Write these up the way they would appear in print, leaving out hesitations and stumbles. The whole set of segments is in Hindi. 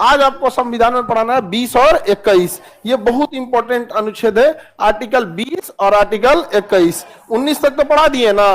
आज आपको संविधान में पढ़ाना है 20 और 21। ये बहुत इंपॉर्टेंट अनुच्छेद है, आर्टिकल 20 और आर्टिकल 21। 19 तक तो पढ़ा दिए ना,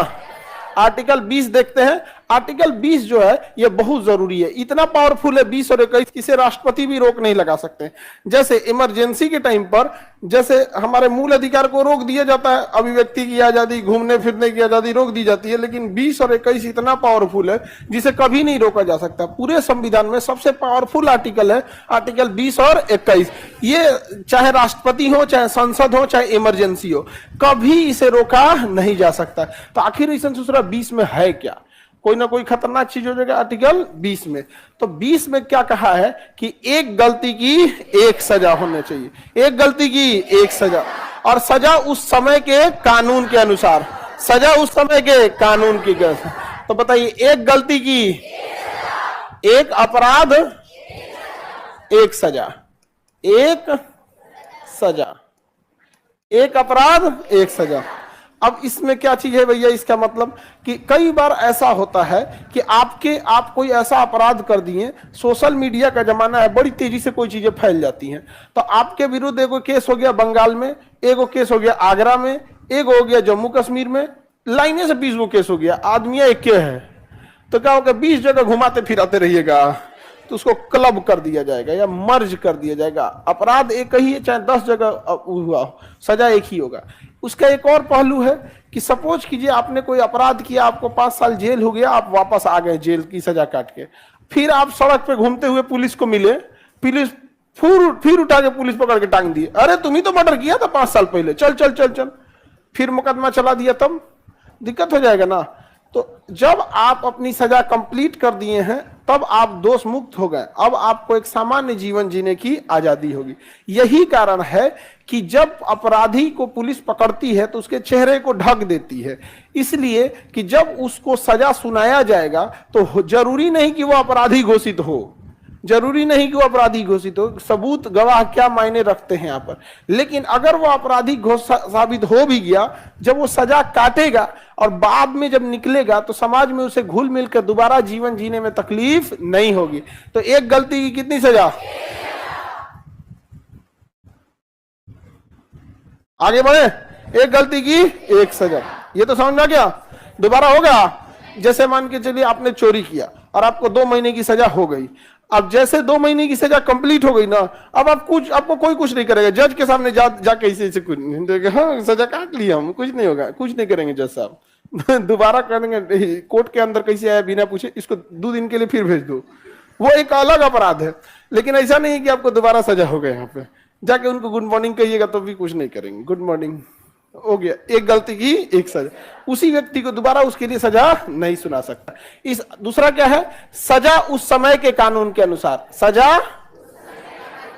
आर्टिकल 20 देखते हैं। आर्टिकल 20 जो है ये बहुत जरूरी है, इतना पावरफुल है 20 और 21, किसे राष्ट्रपति भी रोक नहीं लगा सकते। जैसे इमरजेंसी के टाइम पर जैसे हमारे मूल अधिकार को रोक दिया जाता है, अभिव्यक्ति की आजादी, घूमने फिरने की आजादी रोक दी जाती है, लेकिन 20 और 21 इतना पावरफुल है जिसे कभी नहीं रोका जा सकता। पूरे संविधान में सबसे पावरफुल आर्टिकल है आर्टिकल 20 और 21। ये चाहे राष्ट्रपति हो, चाहे संसद हो, चाहे इमरजेंसी हो, कभी इसे रोका नहीं जा सकता। तो आखिर इस दूसरा 20 में है क्या? कोई ना कोई खतरनाक चीज हो जाएगा आर्टिकल 20 में। तो 20 में क्या कहा है कि एक गलती की एक सजा होनी चाहिए, एक गलती की एक सजा, और सजा उस समय के कानून के अनुसार, सजा उस समय के कानून की। तो बताइए, एक गलती की एक अपराध एक सजा, एक सजा, एक अपराध एक सजा। अब इसमें क्या चीज है भैया? इसका मतलब कि कई बार ऐसा होता है कि आप कोई ऐसा अपराध कर दिए, सोशल मीडिया का जमाना है, बड़ी तेजी से कोई चीजें फैल जाती हैं, तो आपके विरुद्ध एगो केस हो गया बंगाल में, एगो केस हो गया आगरा में, एगो हो गया जम्मू कश्मीर में, लाइने से 20 गो केस हो गया, आदमी एक के है, तो क्या होगा? 20 जगह घुमाते फिराते रहिएगा तो उसको क्लब कर दिया जाएगा या मर्ज कर दिया जाएगा। अपराध एक ही है, चाहे 10 जगह हुआ, सजा एक ही होगा। उसका एक और पहलू है कि सपोज कीजिए आपने कोई अपराध किया, आपको 5 साल जेल हो गया, आप वापस आ गए जेल की सजा काट के, फिर आप सड़क पे घूमते हुए पुलिस को मिले, पुलिस फिर उठा के पुलिस पकड़ के टांग दिए, अरे तुम ही तो मर्डर किया था 5 साल पहले, चल चल चल चल, फिर मुकदमा चला दिया, तब दिक्कत हो जाएगा ना। तो जब आप अपनी सजा कंप्लीट कर दिए हैं तब आप दोष मुक्त हो गए, अब आपको एक सामान्य जीवन जीने की आजादी होगी। यही कारण है कि जब अपराधी को पुलिस पकड़ती है तो उसके चेहरे को ढक देती है, इसलिए कि जब उसको सजा सुनाया जाएगा तो जरूरी नहीं कि वो अपराधी घोषित हो, जरूरी नहीं कि वो अपराधी घोषित हो, सबूत गवाह क्या मायने रखते हैं यहाँ पर। लेकिन अगर वो अपराधी साबित हो भी गया, जब वो सजा काटेगा और बाद में जब निकलेगा तो समाज में उसे घुल मिल कर दोबारा जीवन जीने में तकलीफ नहीं होगी। तो एक गलती की कितनी सजा? आगे बढ़े, एक गलती की एक सजा। ये तो समझ में आ गया? दोबारा होगा? जैसे मान के चलिए आपने चोरी किया और आपको 2 महीने की सजा हो गई। अब जैसे 2 महीने की सजा कंप्लीट हो गई ना, अब आपको कोई कुछ नहीं करेगा, जज के सामने जाके इसे कुछ नहीं, हाँ सजा काट लिया हम, कुछ नहीं होगा, कुछ नहीं करेंगे जज साहब। दोबारा करेंगे कोर्ट के अंदर कैसे आया बिना पूछे, इसको 2 दिन के लिए फिर भेज दो, वो एक अलग अपराध है। लेकिन ऐसा नहीं कि आपको दोबारा सजा हो गया, यहाँ पे जाके उनको गुड मॉर्निंग कहिएगा तो भी कुछ नहीं करेंगे, गुड मॉर्निंग हो गया। एक गलती की एक सजा, उसी व्यक्ति को दोबारा उसके लिए सजा नहीं सुना सकता। इस दूसरा क्या है? सजा उस समय के कानून के अनुसार, सजा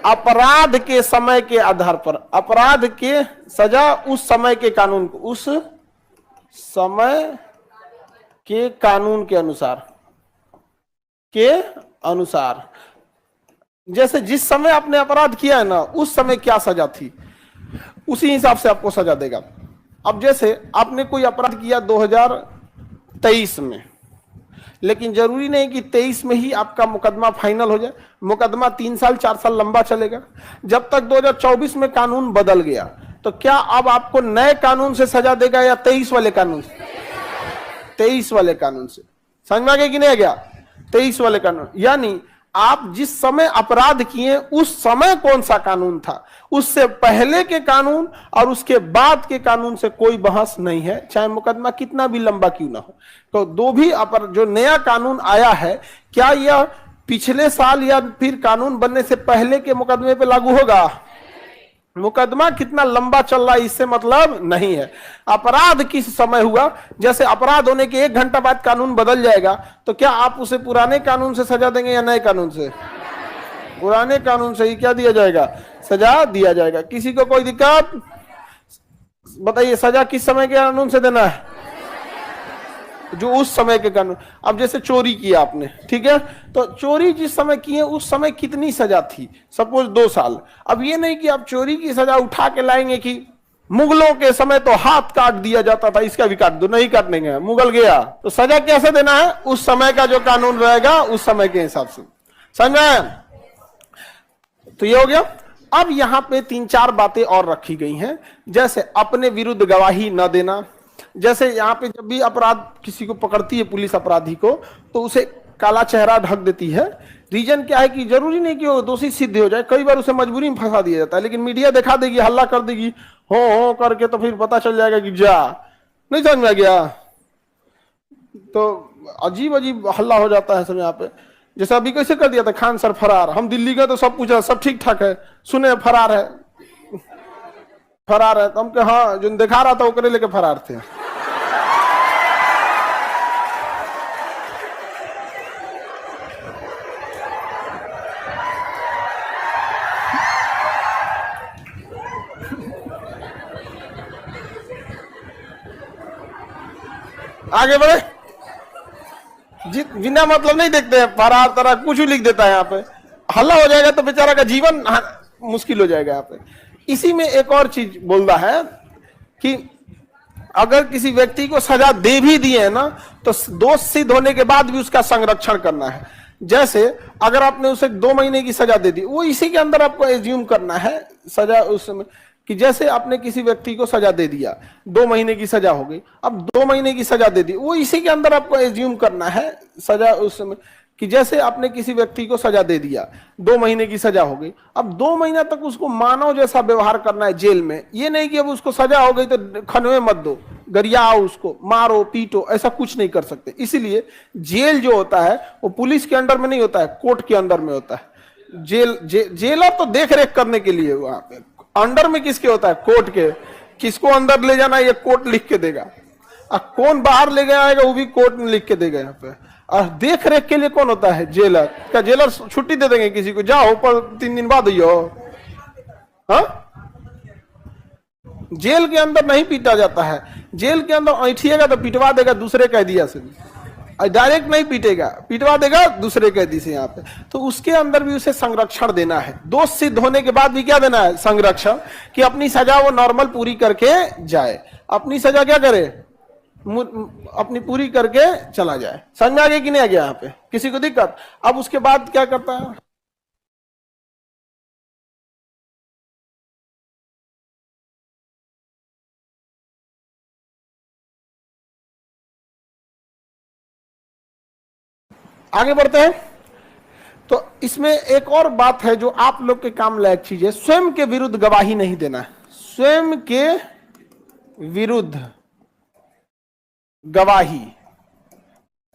अपराध के समय के आधार पर, अपराध के सजा उस समय के कानून, उस समय के कानून के अनुसार, जैसे जिस समय आपने अपराध किया है ना, उस समय क्या सजा थी, उसी हिसाब से आपको सजा देगा। अब जैसे आपने कोई अपराध किया 2023 में, लेकिन जरूरी नहीं कि 23 में ही आपका मुकदमा फाइनल हो जाए, मुकदमा 3 साल 4 साल लंबा चलेगा। जब तक 2024 में कानून बदल गया, तो क्या अब आपको नए कानून से सजा देगा या 23 वाले कानून से? 23 वाले कानून से। समझ में आ गया कि नहीं आ गया? 23 वाले कानून, यानी आप जिस समय अपराध किए उस समय कौन सा कानून था, उससे पहले के कानून और उसके बाद के कानून से कोई बहस नहीं है, चाहे मुकदमा कितना भी लंबा क्यों ना हो। तो दो भी जो नया कानून आया है, क्या यह पिछले साल या फिर कानून बनने से पहले के मुकदमे पे लागू होगा? मुकदमा कितना लंबा चल रहा है इससे मतलब नहीं है, अपराध किस समय हुआ। जैसे अपराध होने के 1 घंटा बाद कानून बदल जाएगा, तो क्या आप उसे पुराने कानून से सजा देंगे या नए कानून से? पुराने कानून से ही क्या दिया जाएगा? सजा दिया जाएगा। किसी को कोई दिक्कत? बताइए, सजा किस समय के कानून से देना है? जो उस समय के कानून। अब जैसे चोरी किया आपने, ठीक है, तो चोरी जिस समय किए उस समय कितनी सजा थी? सपोज 2 साल। अब ये नहीं कि आप चोरी की सजा उठा के लाएंगे कि मुगलों के समय तो हाथ काट दिया जाता था, इसका भी काट दो, नहीं काटने गए, मुगल गया, तो सजा कैसे देना है? उस समय का जो कानून रहेगा उस समय के हिसाब से। समझ में? तो ये हो गया। अब यहां पे 3-4 बातें और रखी गई हैं, जैसे अपने विरुद्ध गवाही न देना। जैसे यहां पे जब भी अपराध किसी को पकड़ती है पुलिस अपराधी को, तो उसे काला चेहरा ढक देती है। रीजन क्या है कि जरूरी नहीं कि वो दोषी सिद्ध हो जाए, कई बार उसे मजबूरी में फंसा दिया जाता है, लेकिन मीडिया दिखा देगी, हल्ला कर देगी हो करके, तो फिर पता चल जाएगा कि जा, नहीं समझ में गया। तो अजीब अजीब हल्ला हो जाता है सब यहाँ पे। जैसे अभी कैसे कर दिया था, खान सर फरार, हम दिल्ली गए तो सब पूछा सब ठीक ठाक है, सुने फरार है, फरार है, तो हम कहे हाँ जो दिखा रहा था वो करे लेके फरार थे। आगे बढ़े, बिना मतलब नहीं देखते हैं, फरार तरह कुछ भी लिख देता है यहाँ पे, हल्ला हो जाएगा तो बेचारा का जीवन मुश्किल हो जाएगा यहाँ पे। इसी में एक और चीज बोल रहा है कि अगर किसी व्यक्ति को सजा दे भी दिए ना, तो दोष सिद्ध होने के बाद भी उसका संरक्षण करना है। जैसे अगर आपने उसे 2 महीने की सजा दे दी, वो इसी के अंदर आपको एज्यूम करना है सजा उसमें, कि जैसे आपने किसी व्यक्ति को सजा दे दिया, 2 महीने की सजा हो गई, अब 2 महीने की सजा दे दी, वो इसी के अंदर आपको एज्यूम करना है सजा उसमें, कि जैसे आपने किसी व्यक्ति को सजा दे दिया, 2 महीने की सजा हो गई, अब 2 महीना तक उसको मानव जैसा व्यवहार करना है जेल में। ये नहीं कि अब उसको सजा हो गई तो खनवे मत दो, गरियाओ उसको, मारो पीटो, ऐसा कुछ नहीं कर सकते। इसीलिए जेल जो होता है वो पुलिस के अंडर में नहीं होता है, कोर्ट के अंदर में होता है। जेलर तो देख रेख करने के लिए, वहां पे अंडर में किसके होता है, कोर्ट के। किसको अंदर ले जाना ये कोर्ट लिख के देगा, और कौन बाहर ले गया आएगा वो भी कोर्ट में लिख के देगा यहाँ पे। और देख रेख के लिए कौन होता है, जेलर। क्या जेलर छुट्टी दे देंगे किसी को, जाओ पर 3 दिन बाद हो? हाँ, जेल के अंदर नहीं पीटा जाता है, जेल के अंदर ऐठिएगा तो पिटवा देगा दूसरे कैदिया से, डायरेक्ट नहीं पीटेगा, पिटवा देगा दूसरे कैदी से यहाँ पे। तो उसके अंदर भी उसे संरक्षण देना है, दोष सिद्ध होने के बाद भी क्या देना है, संरक्षण, कि अपनी सजा वो नॉर्मल पूरी करके जाए, अपनी सजा क्या करे, अपनी पूरी करके चला जाए। समझ में आ गया कि नहीं आ गया यहाँ पे, किसी को दिक्कत? अब उसके बाद क्या करता है, आगे बढ़ते हैं। तो इसमें एक और बात है जो आप लोग के काम लायक चीज है, स्वयं के विरुद्ध गवाही नहीं देना है। स्वयं के विरुद्ध गवाही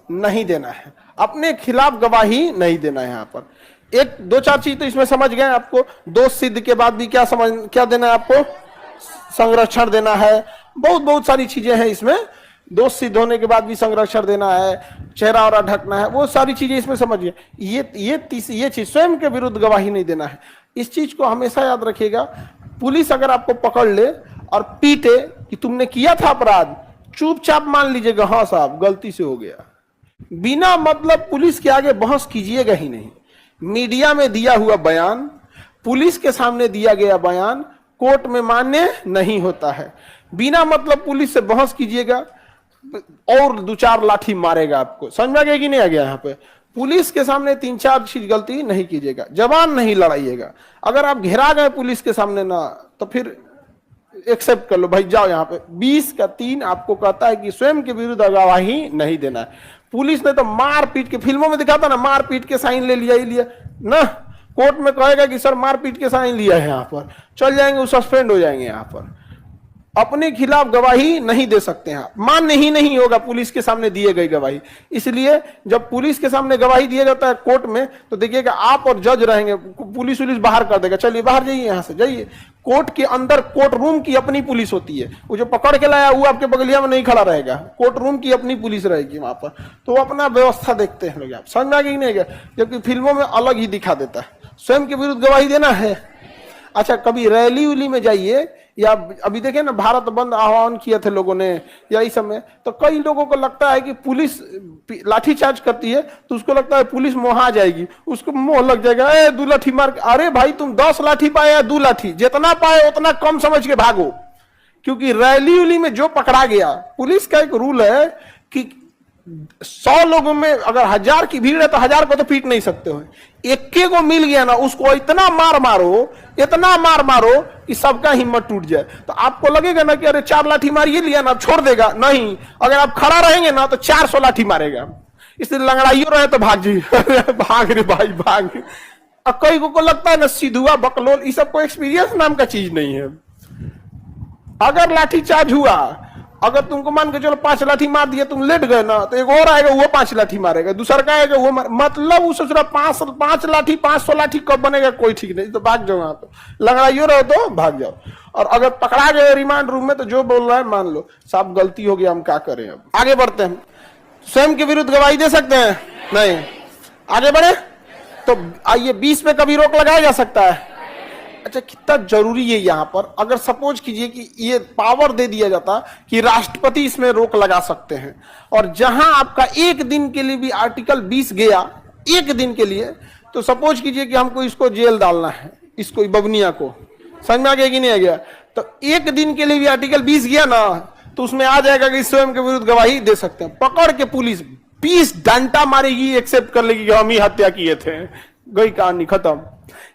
नहीं देना है, अपने खिलाफ गवाही नहीं देना है। यहां पर 1-2-4 चीज तो इसमें समझ गए आपको। दोष सिद्ध के बाद भी क्या देना है आपको, संरक्षण देना है। बहुत सारी चीजें हैं इसमें, दोष सिद्ध होने के बाद भी संरक्षण देना है, चेहरा और ढकना है, वो सारी चीजें इसमें समझिए। ये चीज स्वयं के विरुद्ध गवाही नहीं देना है। इस चीज को हमेशा याद रखिएगा। पुलिस अगर आपको पकड़ ले और पीटे कि तुमने किया था अपराध, चुपचाप मान लीजिएगा हाँ साहब गलती से हो गया, बिना मतलब पुलिस के आगे बहस कीजिएगा ही नहीं। मीडिया में दिया हुआ बयान, पुलिस के सामने दिया गया बयान कोर्ट में मान्य नहीं होता है। बिना मतलब पुलिस से बहस कीजिएगा और 2-4 लाठी मारेगा आपको। समझ में आ गया कि नहीं आ गया? यहाँ पे पुलिस के सामने 3-4 चीज गलती नहीं कीजिएगा, जबान नहीं लड़ाइएगा। अगर आप घेरा गए पुलिस के सामने ना, तो फिर एक्सेप्ट कर लो भाई, जाओ यहाँ पे। 20 का 3 आपको कहता है कि स्वयं के विरुद्ध गवाही नहीं देना है। पुलिस ने तो मार पीट के, फिल्मों में दिखाता ना, मार पीट के साइन ले लिया ही लिया ना, कोर्ट में कहेगा कि सर मार पीट के साइन लिया है, यहाँ पर चल जाएंगे, वो सस्पेंड हो जाएंगे। यहाँ पर अपने खिलाफ गवाही नहीं दे सकते हैं, मान्य ही नहीं होगा पुलिस के सामने दिए गई गवाही। इसलिए जब पुलिस के सामने गवाही दिया जाता है कोर्ट में, तो देखिएगा आप और जज रहेंगे, पुलिस बाहर कर देगा, चलिए बाहर जाइए, यहाँ से जाइए। कोर्ट के अंदर कोर्ट रूम की अपनी पुलिस होती है, वो जो पकड़ के लाया वो आपके बगलिया में नहीं खड़ा रहेगा, कोर्ट रूम की अपनी पुलिस रहेगी वहां पर। तो वो अपना व्यवस्था देखते हैं लोग। आप समझ में आ गया कि नहीं गया? जबकि फिल्मों में अलग ही दिखा देता है। स्वयं के विरुद्ध गवाही देना है। अच्छा, कभी रैली उली में जाइए, या अभी देखे ना भारत बंद आह्वान किए थे लोगों ने, या इस समय, तो कई लोगों को लगता है कि पुलिस लाठीचार्ज करती है तो उसको लगता है पुलिस मोहा जाएगी, उसको मोह लग जाएगा, 2 लाठी मार। अरे भाई तुम 10 लाठी पाए या 2 लाठी, जितना पाए उतना कम समझ के भागो। क्योंकि रैली उली में जो पकड़ा गया, पुलिस का एक रूल है कि 100 लोगों में अगर 1000 की भीड़ है तो 1000 को तो पीट नहीं सकते हो। इक्के को मिल गया ना, उसको इतना मार मारो, इतना मार मारो कि सबका हिम्मत टूट जाए। तो आपको लगेगा ना कि अरे 4 लाठी मार ये लिया ना, छोड़ देगा, नहीं। अगर आप खड़ा रहेंगे ना तो 400 लाठी मारेगा। इसलिए लंगड़ाइयो रहे तो भाग जी भाग रे भाई भाग। अब कई को लगता है ना सिधुआ बकलोल, ये सब कोई एक्सपीरियंस नाम का चीज नहीं है। अगर लाठी चार्ज हुआ, अगर तुमको मान के चलो 5 लाठी मार दिया, तुम लेट गए ना, तो एक और आएगा वो 5 लाठी मारेगा, दूसरा का आएगा वो मतलब वो सोच रहा 5 लाठी 500 लाठी कब बनेगा कोई ठीक नहीं। तो भाग जाओ, वहां पे लंगड़ाइयो रहो तो भाग जाओ। और अगर पकड़ा गए रिमांड रूम में तो जो बोल रहा है मान लो, साहब गलती हो गया, हम क्या करें। अब आगे बढ़ते हैं। स्वयं के विरुद्ध गवाही दे सकते हैं? नहीं। आगे बढ़े तो आइए 20 पे कभी रोक लगाया जा सकता है? अच्छा, कितना जरूरी है यहां पर। अगर सपोज कीजिए कि ये पावर दे दिया जाता कि राष्ट्रपति इसमें रोक लगा सकते हैं, और जहां आपका एक दिन के लिए भी आर्टिकल 20 गया, एक दिन के लिए, तो सपोज कीजिए कि हमको इसको जेल डालना है, इसको बबनिया को, समझ में आ गया कि नहीं आ गया? तो एक दिन के लिए भी आर्टिकल 20 गया ना, तो उसमें आ जाएगा कि स्वयं के विरुद्ध गवाही दे सकते हैं। पकड़ के पुलिस 20 डंडा मारेगी, एक्सेप्ट कर लेगी कि हम ही हत्या किए थे, गई कहानी खत्म।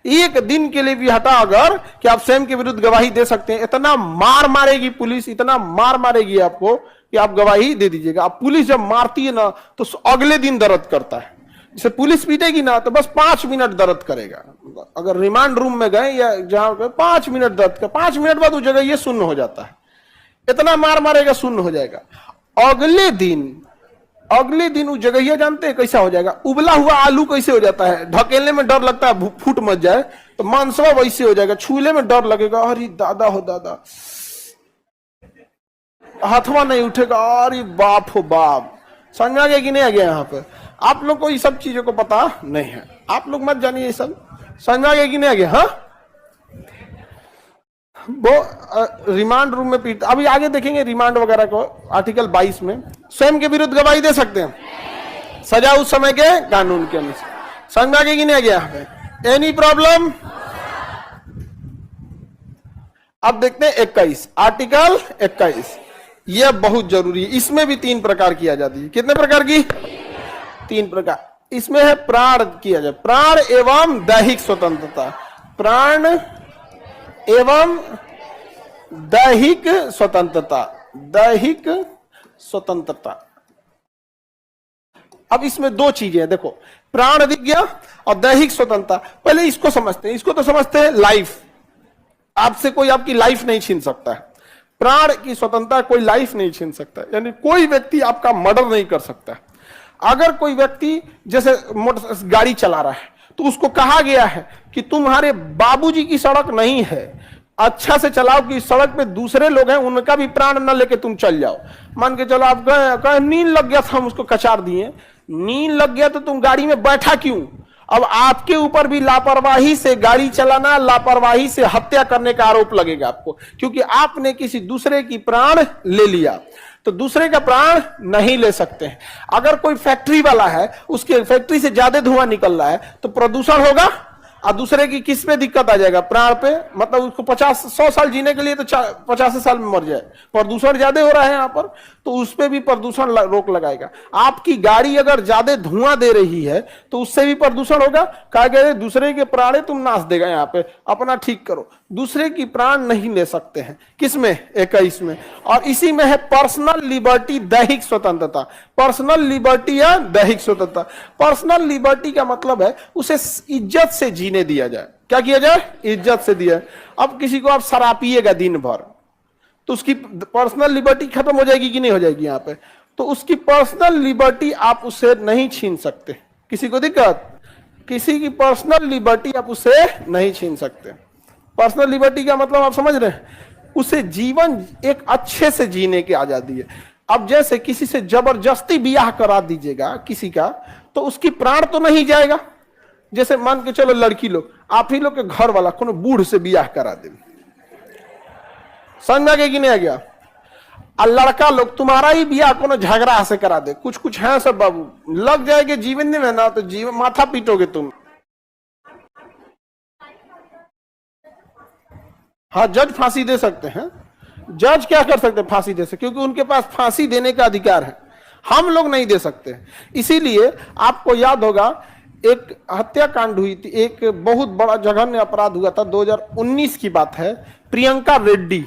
एक दिन के लिए भी हटा अगर कि आप स्वयं के विरुद्ध गवाही दे सकते हैं, इतना मार मारेगी पुलिस, इतना मार मारेगी आपको कि आप गवाही दे दीजिएगा। अब पुलिस जब मारती है ना तो अगले दिन दर्द करता है। जैसे पुलिस पीटेगी ना तो बस 5 मिनट दर्द करेगा। अगर रिमांड रूम में गए या जहां गए 5 मिनट दर्द कर, 5 मिनट बाद उस जगह ये शून्य हो जाता है, इतना मार मारेगा शून्य हो जाएगा। अगले दिन उस जगह जानते हैं कैसा हो जाएगा? उबला हुआ आलू कैसे हो जाता है, ढकेलने में डर लगता है फूट मत जाए, तो मांसवा वैसे हो जाएगा, छूले में डर लगेगा, अरे दादा हो दादा, हाथवा नहीं उठेगा, अरे बाप हो बाप। समझ में आ गया कि नहीं आ गया? यहाँ पे आप लोग को ये सब चीजों को पता नहीं है, आप लोग मत जानिए ये सब। समझ में आ गया कि नहीं आ गया? हाँ, वो रिमांड रूम में पीट, अभी आगे देखेंगे रिमांड वगैरह को। आर्टिकल 22 में स्वयं के विरुद्ध गवाही दे सकते हैं, सजा उस समय के कानून के अनुसार। समझ में आ गया कि नहीं आ गया? Any problem? अब देखते हैं 21, आर्टिकल 21, यह बहुत जरूरी है। इसमें भी 3 प्रकार की आजादी है। कितने प्रकार की? 3 प्रकार। इसमें है प्राण किया जाए, प्राण एवं दैहिक स्वतंत्रता, प्राण एवं दैहिक स्वतंत्रता, दैहिक स्वतंत्रता। अब इसमें 2 चीजें हैं, देखो, प्राण दिख गया और दैहिक स्वतंत्रता। पहले इसको समझते हैं, इसको तो समझते हैं लाइफ, आपसे कोई आपकी लाइफ नहीं छीन सकता है। प्राण की स्वतंत्रता कोई लाइफ नहीं छीन सकता, यानी कोई व्यक्ति आपका मर्डर नहीं कर सकता। अगर कोई व्यक्ति जैसे मोटर गाड़ी चला रहा है तो उसको कहा गया है कि तुम्हारे बाबूजी की सड़क नहीं है, अच्छा से चलाओ कि सड़क पे दूसरे लोग हैं, उनका भी प्राण न लेके तुम चल जाओ। मान के चलो आप गए, नींद लग गया था, हम उसको कचार दिए, नींद लग गया तो तुम गाड़ी में बैठा क्यों? अब आपके ऊपर भी लापरवाही से गाड़ी चलाना, लापरवाही से हत्या करने का आरोप लगेगा आपको, क्योंकि आपने किसी दूसरे की प्राण ले लिया। तो दूसरे का प्राण नहीं ले सकते हैं। अगर कोई फैक्ट्री वाला है, उसके फैक्ट्री से ज्यादा धुआं निकल रहा है तो प्रदूषण होगा, और दूसरे की किस पे दिक्कत आ जाएगा? प्राण पे। मतलब उसको 50-100 साल जीने के लिए तो 50 साल में मर जाए, प्रदूषण ज्यादा हो रहा है यहाँ पर, तो उस पे भी प्रदूषण रोक लगाएगा। आपकी गाड़ी अगर ज्यादा धुआं दे रही है तो उससे भी प्रदूषण होगा। कहा गया दूसरे के प्राण तुम नाश देगा, यहाँ पे अपना ठीक करो। दूसरे की प्राण नहीं ले सकते हैं। किसमें? 21 में। और इसी में है पर्सनल लिबर्टी, दैहिक स्वतंत्रता। पर्सनल लिबर्टी या दैहिक स्वतंत्रता। पर्सनल लिबर्टी का मतलब है उसे इज्जत से जीने दिया जाए। क्या किया जाए? इज्जत से दिया। अब किसी को आप शराब पिएगा दिन भर तो उसकी पर्सनल लिबर्टी खत्म हो जाएगी कि नहीं हो जाएगी? यहाँ पे तो उसकी पर्सनल लिबर्टी आप उससे नहीं छीन सकते। किसी को दिक्कत? किसी की पर्सनल लिबर्टी आप उससे नहीं छीन सकते। पर्सनल लिबर्टी का मतलब आप समझ रहे हैं? उसे जीवन एक अच्छे से जीने की आजादी है। अब जैसे किसी से जबरदस्ती ब्याह करा दीजिएगा किसी का, तो उसकी प्राण तो नहीं जाएगा। जैसे मान के चलो लड़की लोग, आप ही लोग के घर वाला कोनो बूढ़ से ब्याह करा दे, समझ में आ गया कि नहीं आ गया? और लड़का लोग तुम्हारा ही ब्याह कोनो झगड़ा से करा दे, कुछ कुछ है सब बाबू, लग जाएगा जीवन में ना, तो जीवन माथा पीटोगे तुम। हाँ, जज फांसी दे सकते हैं। जज क्या कर सकते हैं? फांसी दे सकते, क्योंकि उनके पास फांसी देने का अधिकार है। हम लोग नहीं दे सकते। इसीलिए आपको याद होगा एक हत्याकांड हुई थी, एक बहुत बड़ा जघन्य अपराध हुआ था, 2019 की बात है। प्रियंका रेड्डी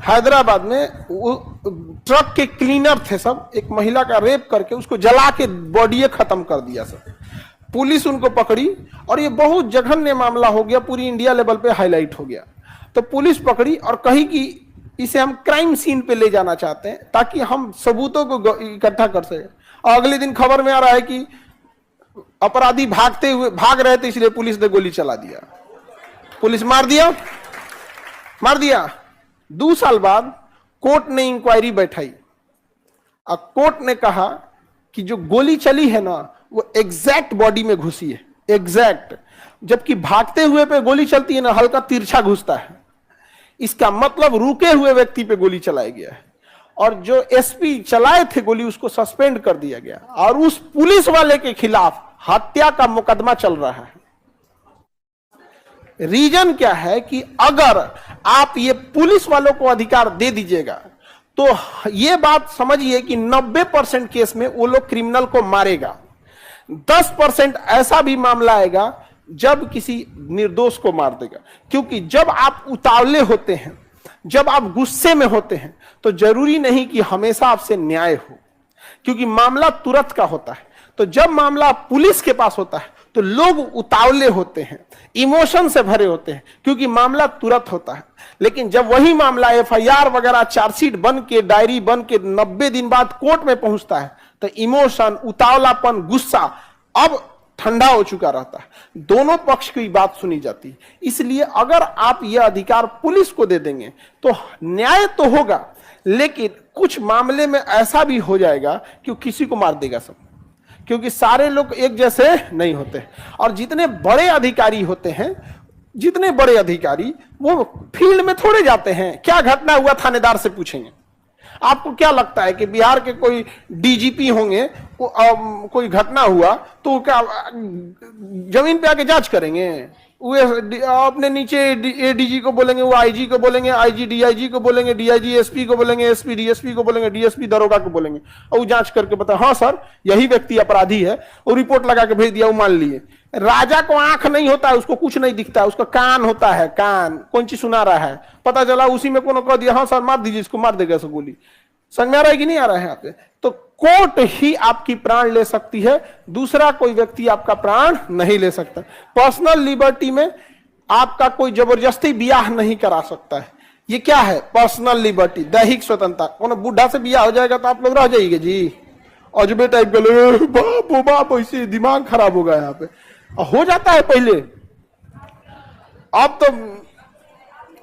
हैदराबाद में वो ट्रक के क्लीनर थे सब, एक महिला का रेप करके उसको जला के बॉडी खत्म कर दिया सब। पुलिस उनको पकड़ी और ये बहुत जघन्य मामला हो गया, पूरी इंडिया लेवल पे हाईलाइट हो गया। तो पुलिस पकड़ी और कही कि इसे हम क्राइम सीन पे ले जाना चाहते हैं ताकि हम सबूतों को इकट्ठा कर सके। और अगले दिन खबर में आ रहा है कि अपराधी भाग रहे थे, इसलिए पुलिस ने गोली चला दिया, पुलिस मार दिया। 2 साल बाद कोर्ट ने इंक्वायरी बैठाई और कोर्ट ने कहा कि जो गोली चली है ना वो एग्जैक्ट बॉडी में घुसी है, एग्जैक्ट, जबकि भागते हुए पे गोली चलती है ना हल्का तिरछा घुसता है। इसका मतलब रुके हुए व्यक्ति पे गोली चलाया गया है और जो एसपी चलाए थे गोली उसको सस्पेंड कर दिया गया और उस पुलिस वाले के खिलाफ हत्या का मुकदमा चल रहा है। रीजन क्या है कि अगर आप ये पुलिस वालों को अधिकार दे दीजिएगा तो ये बात समझिए कि 90% केस में वो लोग क्रिमिनल को मारेगा, 10% ऐसा भी मामला आएगा जब किसी निर्दोष को मार देगा। क्योंकि जब आप उतावले होते हैं, जब आप गुस्से में होते हैं तो जरूरी नहीं कि हमेशा आपसे न्याय हो, क्योंकि मामला तुरंत का होता है। तो जब मामला पुलिस के पास होता है तो लोग उतावले होते हैं, इमोशन से भरे होते हैं, क्योंकि मामला तुरंत होता है। लेकिन जब वही मामला एफआईआर वगैरह चार्जशीट बन के डायरी बन के 90 दिन बाद कोर्ट में पहुंचता है तो इमोशन, उतावलापन, गुस्सा अब ठंडा हो चुका रहता है, दोनों पक्ष की बात सुनी जाती है। इसलिए अगर आप यह अधिकार पुलिस को दे देंगे तो न्याय तो होगा, लेकिन कुछ मामले में ऐसा भी हो जाएगा कि वो किसी को मार देगा सब, क्योंकि सारे लोग एक जैसे नहीं होते। और जितने बड़े अधिकारी होते हैं, जितने बड़े अधिकारी वो फील्ड में थोड़े जाते हैं, क्या घटना हुआ थानेदार से पूछेंगे। आपको क्या लगता है कि बिहार के कोई डीजीपी होंगे, कोई घटना हुआ तो क्या जमीन पे आके जांच करेंगे? वो अपने नीचे एडीजी को बोलेंगे, वो आईजी को बोलेंगे, आईजी डीआईजी को बोलेंगे, डीआईजी एसपी को बोलेंगे, एसपी डीएसपी को बोलेंगे, डीएसपी दरोगा को बोलेंगे और वो जांच करके बता हाँ सर यही व्यक्ति अपराधी है, वो रिपोर्ट लगा के भेज दिया, वो मान लिए। राजा को आंख नहीं होता है, उसको कुछ नहीं दिखता है, उसका कान होता है, कान कौन चीज सुना रहा है, पता चला उसी में कोनो कह दिया हाँ सर मार दीजिए इसको, मार देगा गोली। समझ में आ रहा है कि नहीं आ रहा है यहाँ पे? तो कोर्ट ही आपकी प्राण ले सकती है, दूसरा कोई व्यक्ति आपका प्राण नहीं ले सकता। पर्सनल लिबर्टी में आपका कोई जबरदस्ती ब्याह नहीं करा सकता है। ये क्या है? पर्सनल लिबर्टी, दैहिक स्वतंत्रता। कौन बुढ़ा से ब्याह हो जाएगा तो आप लोग रह जाइएगा जी अजबे टाइप के लोग, बाप बाप, ऐसे दिमाग खराब होगा यहाँ पे। हो जाता है पहले, अब तो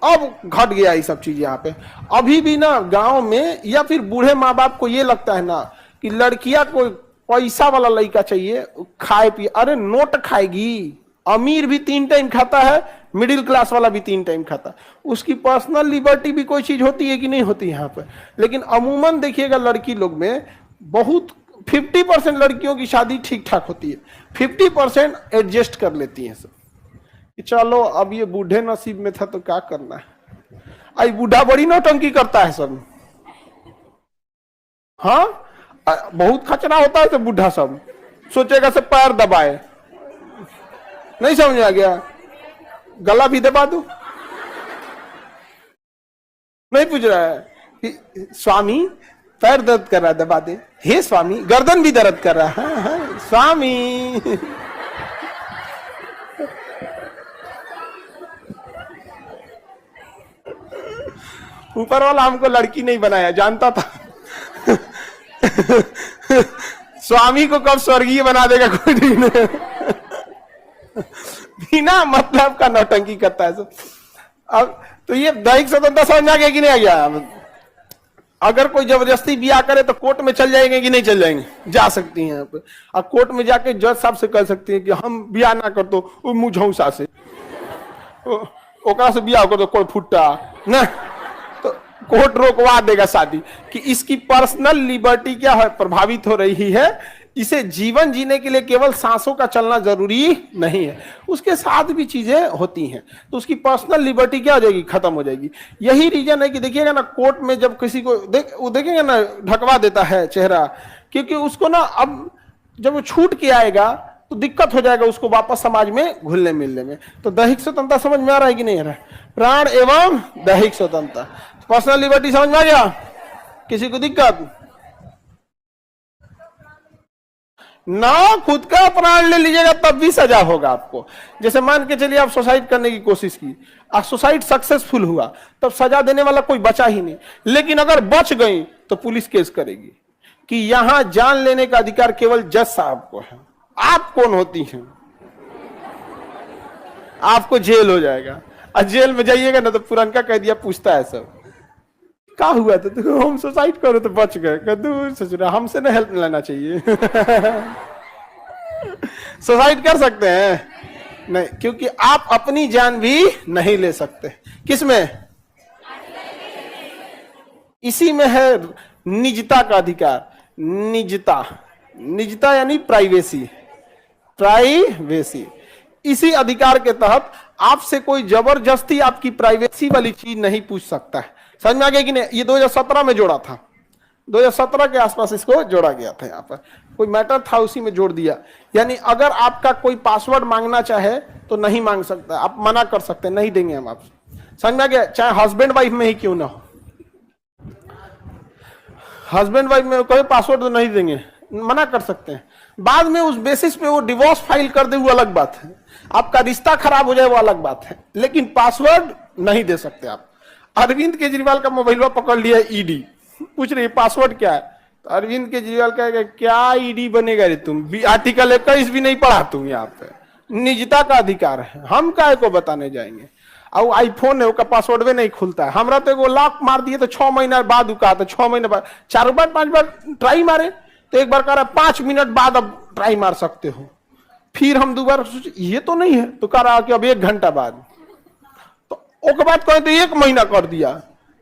अब घट गया ये सब चीज यहाँ पे। अभी भी ना गांव में या फिर बूढ़े माँ बाप को ये लगता है ना कि लड़कियां कोई पैसा वाला लड़का चाहिए, खाए पिए, अरे नोट खाएगी। अमीर भी 3 टाइम खाता है, मिडिल क्लास वाला भी 3 टाइम खाता है। उसकी पर्सनल लिबर्टी भी कोई चीज होती है कि नहीं होती यहाँ पे? लेकिन अमूमन देखिएगा लड़की लोग में बहुत 50% लड़कियों की शादी ठीक ठाक होती है, 50% एडजस्ट कर लेती है सब कि चलो अब ये बूढ़े नसीब में था तो क्या करना है। आई बूढ़ा बड़ी नौटंकी करता है सब, हाँ बहुत खचरा होता है तो बूढ़ा सब सोचेगा से पैर दबाए, नहीं समझ आ गया, गला भी दबा दो, नहीं पूछ रहा है कि स्वामी पैर दर्द कर रहा है दबा दे, हे स्वामी गर्दन भी दर्द कर रहा है, हाँ, स्वामी। ऊपर वाला हमको लड़की नहीं बनाया, जानता था। स्वामी को कब स्वर्गीय बना देगा कोई नहीं। बिना मतलब का नौटंकी करता है सब। अब तो ये दैहिक स्वतंत्रता समझ आ गया कि नहीं आ गया? अगर कोई जबरदस्ती ब्याह करे तो कोर्ट में चल जाएंगे कि नहीं चल जाएंगे? जा सकती हैं यहाँ पे। अब कोर्ट में जाके जज साहब से कह सकती हैं कि हम ब्याह ना कर तो मुझौसा से ओकरा से ब्याह कर तो कोई फुट्टा ना, तो कोर्ट रोकवा देगा शादी। कि इसकी पर्सनल लिबर्टी क्या है प्रभावित हो रही है, इसे जीवन जीने के लिए केवल सांसों का चलना जरूरी नहीं है, उसके साथ भी चीजें होती हैं। तो उसकी पर्सनल लिबर्टी क्या हो जाएगी, खत्म हो जाएगी। यही रीजन है कि देखिएगा ना, कोर्ट में जब किसी को वो देखेंगे ना, ढकवा देता है चेहरा, क्योंकि उसको ना अब जब वो छूट के आएगा तो दिक्कत हो जाएगा उसको वापस समाज में घुलने मिलने में। तो दैहिक स्वतंत्रता समझ में आ रहा है कि नहीं आ रहा है? प्राण एवं दैहिक स्वतंत्रता, पर्सनल लिबर्टी समझ में आ गया? किसी को दिक्कत ना? खुद का प्राण ले लीजिएगा तब भी सजा होगा आपको। जैसे मान के चलिए आप सुसाइड करने की कोशिश की, आप सुसाइड सक्सेसफुल हुआ, तब सजा देने वाला कोई बचा ही नहीं। लेकिन अगर बच गई तो पुलिस केस करेगी कि यहां जान लेने का अधिकार केवल जज साहब को है। आप कौन होती हैं? आपको जेल हो जाएगा, और जेल में जाइएगा ना तो पुरनका कह दिया पूछता है सब, क्या हुआ था? तो हम सुसाइड करो तो बच गए। दूर ससुरा, हमसे ना हेल्प लेना चाहिए। सुसाइड कर सकते हैं नहीं, क्योंकि आप अपनी जान भी नहीं ले सकते। किसमें? इसी में है निजता का अधिकार। निजता, निजता यानी प्राइवेसी, प्राइवेसी। इसी अधिकार के तहत आपसे कोई जबरदस्ती आपकी प्राइवेसी वाली चीज नहीं पूछ सकता है। समझ में आ गया कि नहीं? ये 2017 में जोड़ा था, 2017 के आसपास इसको जोड़ा गया था। यहाँ पर कोई मैटर था, उसी में जोड़ दिया। यानी अगर आपका कोई पासवर्ड मांगना चाहे तो नहीं मांग सकता, आप मना कर सकते हैं, नहीं देंगे हम आपसे। समझ में आ गया? चाहे हस्बैंड वाइफ में ही क्यों ना हो, हस्बैंड वाइफ में कोई पासवर्ड तो नहीं देंगे, मना कर सकते हैं। बाद में उस बेसिस पे वो डिवोर्स फाइल कर दे, वो अलग बात है। आपका रिश्ता खराब हो जाए, वो अलग बात है, लेकिन पासवर्ड नहीं दे सकते आप। अरविंद केजरीवाल का मोबाइल पकड़ लिया ईडी, पूछ रही पासवर्ड क्या है? तो अरविंद केजरीवाल कहेगा क्या ईडी बनेगा रे तुम, आर्टिकल 21 भी नहीं पढ़ा तुम। यहाँ पे निजता का अधिकार है, हम काय को बताने जाएंगे। और आईफोन है, उसका पासवर्ड भी नहीं खुलता है। हमरा तो लॉक मार दिए तो 6 महीना बाद उका, तो 6 महीने बाद 4 बार 5 बार ट्राई मारे, तो एक बार कह रहा 5 मिनट बाद अब ट्राई मार सकते हो। फिर हम दोबारा सोचे ये तो नहीं है, तो कह रहा कि अब 1 घंटा बाद, तो उसके बाद कहे तो 1 महीना कर दिया,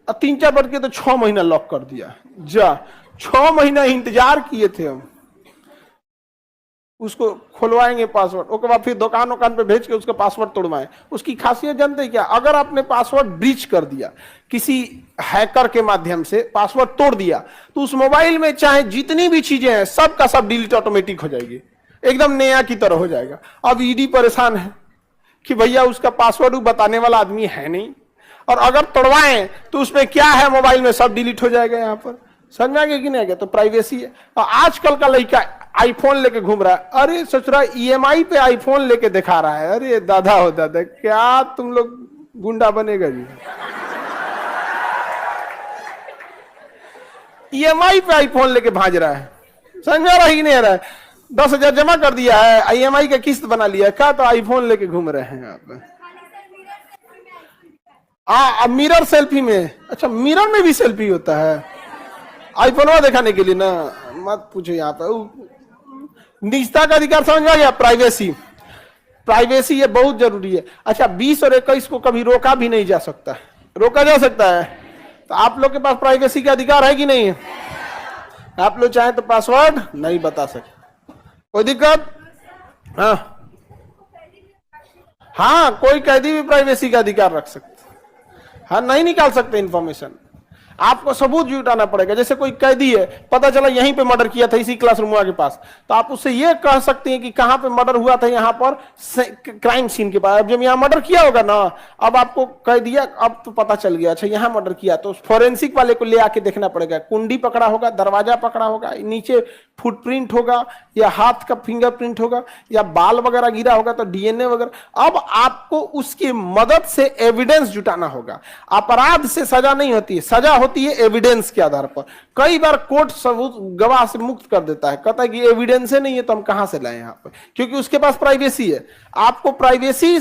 और 3-4 बार के तो 6 महीना लॉक कर दिया। जा 6 महीना इंतजार किए थे हम, उसको खुलवाएंगे पासवर्ड, उसके बाद फिर दुकान पे भेज के उसका पासवर्ड तोड़वाएं। उसकी खासियत जानते हैं क्या? अगर आपने पासवर्ड ब्रीच कर दिया, किसी हैकर के माध्यम से पासवर्ड तोड़ दिया, तो उस मोबाइल में चाहे जितनी भी चीजें हैं सब का सब डिलीट ऑटोमेटिक हो जाएगी, एकदम नया की तरह हो जाएगा। अब ईडी परेशान है कि भैया उसका पासवर्ड बताने वाला आदमी है नहीं, और अगर तोड़वाएं तो उसमें क्या है मोबाइल में सब डिलीट हो जाएगा। यहाँ पर समझ में आ गया कि नहीं आ गया? तो प्राइवेसी है। और आजकल का लड़का आईफोन लेके घूम रहा है, अरे सोच रहा है ईएमआई पे आईफोन लेके दिखा रहा है। अरे दादा हो दादा, क्या तुम लोग गुंडा बनेगा जी? ईएमआई पे आईफोन लेके भाज रहा है, समझ में आ रहा है कि नहीं आ रहा है? 10,000 जमा कर दिया है, ईएमआई का किस्त बना लिया, क्या तो आईफोन लेके घूम रहे हैं आप। अब मिरर सेल्फी में, अच्छा मिरर में भी सेल्फी होता है आईफोन दिखाने के लिए ना, मत पूछो। यहाँ पर निजता का अधिकार समझ में आ गया? प्राइवेसी, प्राइवेसी ये बहुत जरूरी है। अच्छा 20 और 21 को कभी रोका भी नहीं जा सकता, रोका जा सकता है? तो आप लोग के पास प्राइवेसी का अधिकार है कि नहीं है? आप लोग चाहे तो पासवर्ड नहीं बता सकते, कोई दिक्कत? हाँ, कोई कैदी भी प्राइवेसी का अधिकार रख सकते, हाँ नहीं निकाल सकते इंफॉर्मेशन। आपको सबूत जुटाना पड़ेगा। जैसे कोई कैदी है, पता चला यहीं पे मर्डर किया था इसी क्लासरूम के पास, तो आप उससे ये कह सकते हैं कि कहां पे मर्डर हुआ था, यहाँ पर क्राइम सीन के पास। अब जब यहाँ मर्डर किया होगा ना, अब आपको कह दिया, अब तो पता चल गया अच्छा यहाँ मर्डर किया, तो फोरेंसिक वाले को ले आके देखना पड़ेगा, कुंडी पकड़ा होगा, दरवाजा पकड़ा होगा, नीचे फुटप्रिंट होगा, या हाथ का फिंगरप्रिंट होगा, या बाल वगैरह गिरा होगा तो डीएनए वगैरह। अब आपको उसकी मदद से एविडेंस जुटाना होगा। अपराध से सजा नहीं होती है, सजा होती है एविडेंस के आधार पर। कई बार कोर्ट सबूत गवाह से मुक्त कर देता है, कहता है कि एविडेंस नहीं है तो हम कहां से लाएं यहाँ पर, क्योंकि उसके पास प्राइवेसी है। आपको प्राइवेसी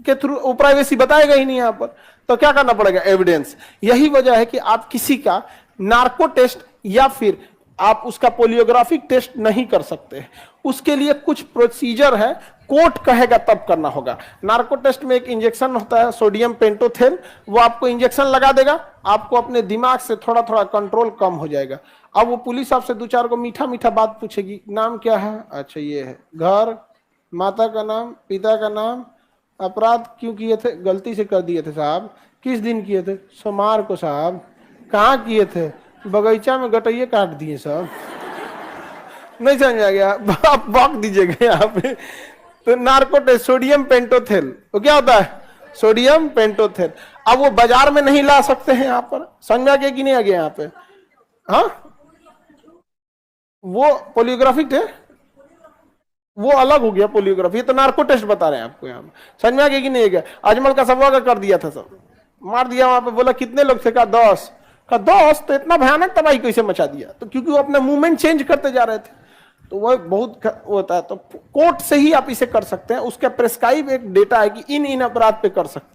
के थ्रू वो प्राइवेसी बताएगा ही नहीं यहाँ पर, तो क्या करना पड़ेगा? एविडेंस। यही वजह है कि आप किसी का नार्को टेस्ट या फिर आप उसका पोलियोग्राफिक टेस्ट नहीं कर सकते, उसके लिए कुछ प्रोसीजर है, कोर्ट कहेगा तब करना होगा। नार्को टेस्ट में एक इंजेक्शन होता है सोडियम पेंटोथेन, वो आपको इंजेक्शन लगा देगा, आपको अपने दिमाग से थोड़ा थोड़ा कंट्रोल कम हो जाएगा। अब वो पुलिस आपसे दो चार को मीठा मीठा बात पूछेगी, नाम क्या है, अच्छा ये है, घर, माता का नाम, पिता का नाम, अपराध क्यों किए थे, गलती से कर दिए थे साहब, किस दिन किए थे, सोमवार को साहब, कहाँ किए थे, बगीचा में गटैये काट दिए साहब। नहीं समझ आ गया, आप बॉक दीजिएगा यहाँ पे। तो नार्को टेस्ट सोडियम पेंटोथेन, वो क्या होता है, सोडियम पेंटोथेन। अब वो बाजार में नहीं ला सकते हैं, यहाँ पर समझ में आ गया कि नहीं आ गया यहाँ पे, हाँ वो पोलियोग्राफिक है, वो अलग हो गया पोलियोग्राफी, तो नार्को टेस्ट बता रहे हैं आपको यहाँ पे। समझ में आ गया कि नहीं आ गया। अजमल का सबवा का कर दिया था, सब मार दिया वहां पे, बोला कितने लोग थे, कहा 10, कहा 10, तो इतना भयानक तबाही कैसे मचा दिया, तो क्योंकि वो अपने मूवमेंट चेंज करते जा रहे थे, तो वह बहुत होता है। तो कोर्ट से ही आप इसे कर सकते हैं, उसका प्रेस्क्राइब एक डेटा है कि इन इन अपराध पे कर सकते हैं।